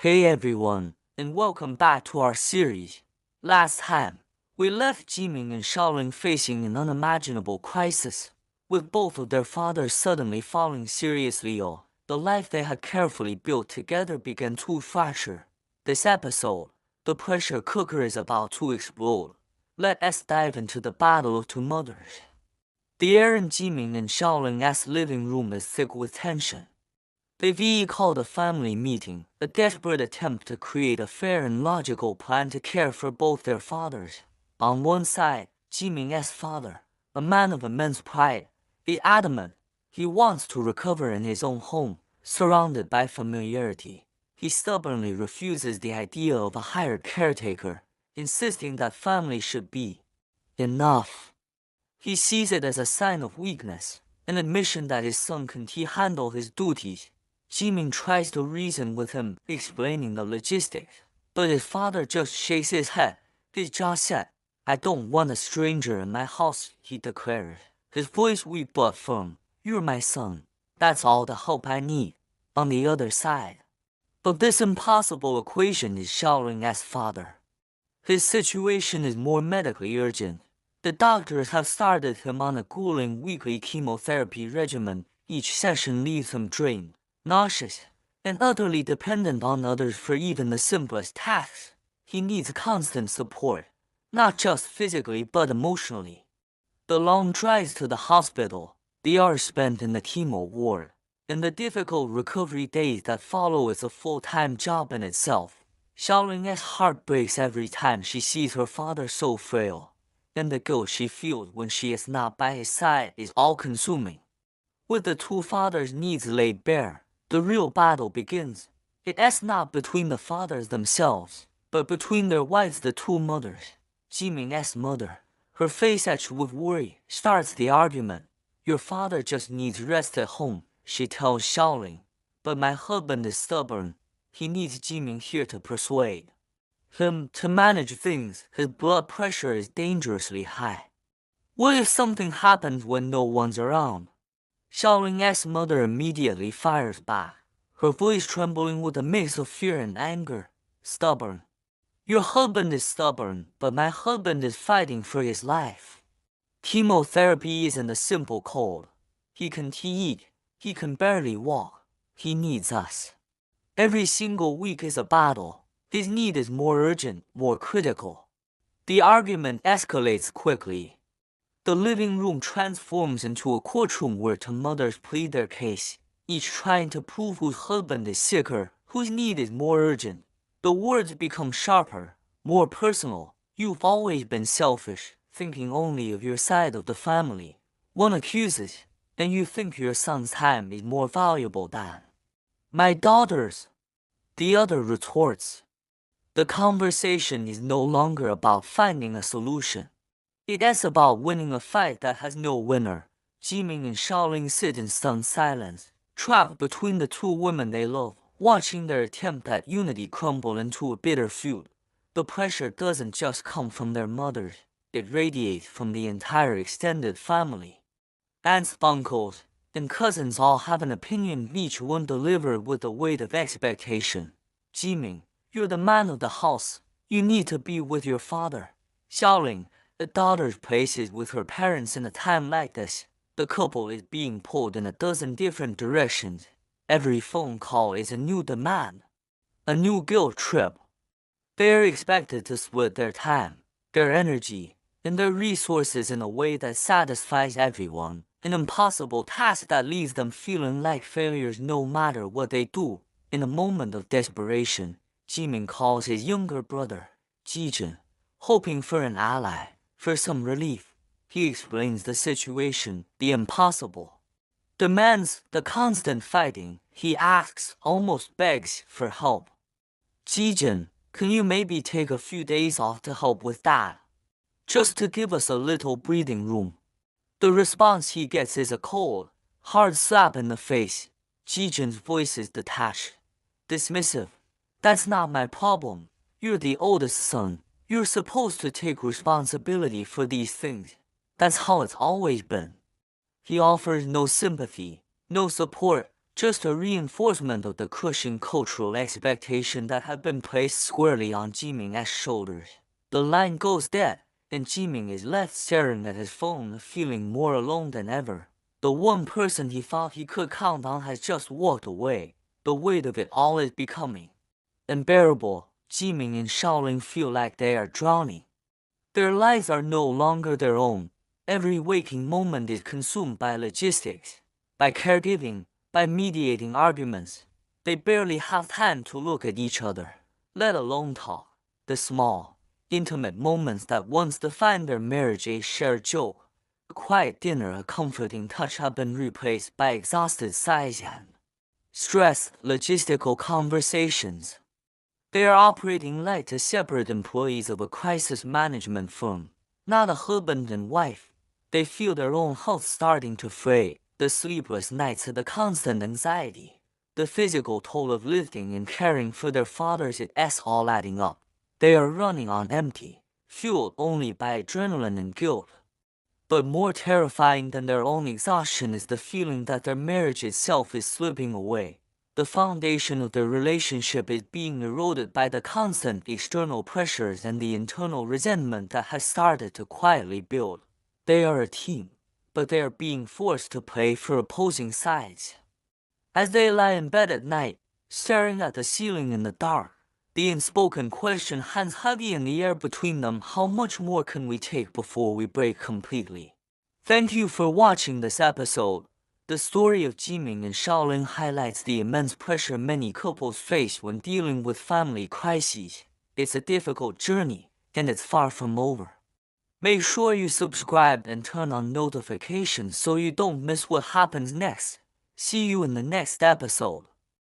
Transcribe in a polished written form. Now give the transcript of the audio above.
Hey everyone, and welcome back to our series. Last time, we left Jieming and Xiaoling facing an unimaginable crisis, with both of their fathers suddenly falling seriously ill. The life they had carefully built together began to fracture. This episode, the pressure cooker is about to explode. Let us dive into the battle of two mothers. The air in Jieming and Xiaoling's living room is thick with tension. The VE called a family meeting, a desperate attempt to create a fair and logical plan to care for both their fathers. On one side, Jieming's father, a man of immense pride, is adamant. He wants to recover in his own home, surrounded by familiarity. He stubbornly refuses the idea of a hired caretaker, insisting that family should be enough. He sees it as a sign of weakness, an admission that his son can't handle his duties. Jieming tries to reason with him, explaining the logistics, but his father just shakes his head. His jaw set. "I don't want a stranger in my house," he declares, his voice weak but firm. "You're my son. That's all the help I need." On the other side. But this impossible equation is Xiaoling's father. His situation is more medically urgent. The doctors have started him on a grueling weekly chemotherapy regimen. Each session leaves him drained, nauseous, and utterly dependent on others for even the simplest tasks. He needs constant support, not just physically but emotionally. The long drives to the hospital, the hours spent in the chemo ward, and the difficult recovery days that follow is a full-time job in itself. Xiaoling's heart breaks every time she sees her father so frail, and the guilt she feels when she is not by his side is all-consuming. With the two fathers' needs laid bare, the real battle begins. It is not between the fathers themselves, but between their wives, the two mothers. Jieming's mother, her face etched with worry, starts the argument. "Your father just needs rest at home," she tells Xiaoling. "But my husband is stubborn. He needs Jieming here to persuade him to manage things. His blood pressure is dangerously high. What if something happens when no one's around?" Xiaoling's mother immediately fires back, her voice trembling with a mix of fear and anger. "Stubborn. Your husband is stubborn, but my husband is fighting for his life. Chemotherapy isn't a simple cold. He can't eat, he can barely walk. He needs us. Every single week is a battle. His need is more urgent, more critical." The argument escalates quickly. The living room transforms into a courtroom where two mothers plead their case, each trying to prove whose husband is sicker, whose need is more urgent. The words become sharper, more personal. "You've always been selfish, thinking only of your side of the family," one accuses, "and you think your son's time is more valuable than my daughter's," the other retorts. The conversation is no longer about finding a solution. It is about winning a fight that has no winner. Jieming and Xiaoling sit in stunned silence, trapped between the two women they love, watching their attempt at unity crumble into a bitter feud. The pressure doesn't just come from their mothers, it radiates from the entire extended family. Aunts, uncles, and cousins all have an opinion, each one delivered with the weight of expectation. "Jieming, you're the man of the house. You need to be with your father." Xiaoling, the daughter's place is with her parents in a time like this. The couple is being pulled in a dozen different directions. Every phone call is a new demand, a new guilt trip. They are expected to split their time, their energy, and their resources in a way that satisfies everyone, an impossible task that leaves them feeling like failures no matter what they do. In a moment of desperation, Jieming calls his younger brother, Jiejun, hoping for an ally, for some relief. He explains the situation, the impossible, demands, the constant fighting. He asks, almost begs, for help. "Jiejun, can you maybe take a few days off to help with that? Just to give us a little breathing room?" The response he gets is a cold, hard slap in the face. Jiejun's voice is detached, dismissive. "That's not my problem. You're the oldest son. You're supposed to take responsibility for these things. That's how it's always been." He offers no sympathy, no support, just a reinforcement of the crushing cultural expectation that had been placed squarely on Jieming's shoulders. The line goes dead, and Jieming is left staring at his phone, feeling more alone than ever. The one person he thought he could count on has just walked away. The weight of it all is becoming unbearable. Jieming and Xiaoling feel like they are drowning. Their lives are no longer their own. Every waking moment is consumed by logistics, by caregiving, by mediating arguments. They barely have time to look at each other, let alone talk. The small, intimate moments that once defined their marriage, a shared joke, a quiet dinner, a comforting touch, have been replaced by exhausted sighs and stressed, logistical conversations. They are operating like the separate employees of a crisis management firm, not a husband and wife. They feel their own health starting to fray, the sleepless nights, the constant anxiety, the physical toll of lifting and caring for their fathers, it's all adding up. They are running on empty, fueled only by adrenaline and guilt. But more terrifying than their own exhaustion is the feeling that their marriage itself is slipping away. The foundation of their relationship is being eroded by the constant external pressures and the internal resentment that has started to quietly build. They are a team, but they are being forced to play for opposing sides. As they lie in bed at night, staring at the ceiling in the dark, the unspoken question hangs heavy in the air between them: how much more can we take before we break completely? Thank you for watching this episode. The story of Jieming and Xiaoling highlights the immense pressure many couples face when dealing with family crises. It's a difficult journey, and it's far from over. Make sure you subscribe and turn on notifications so you don't miss what happens next. See you in the next episode.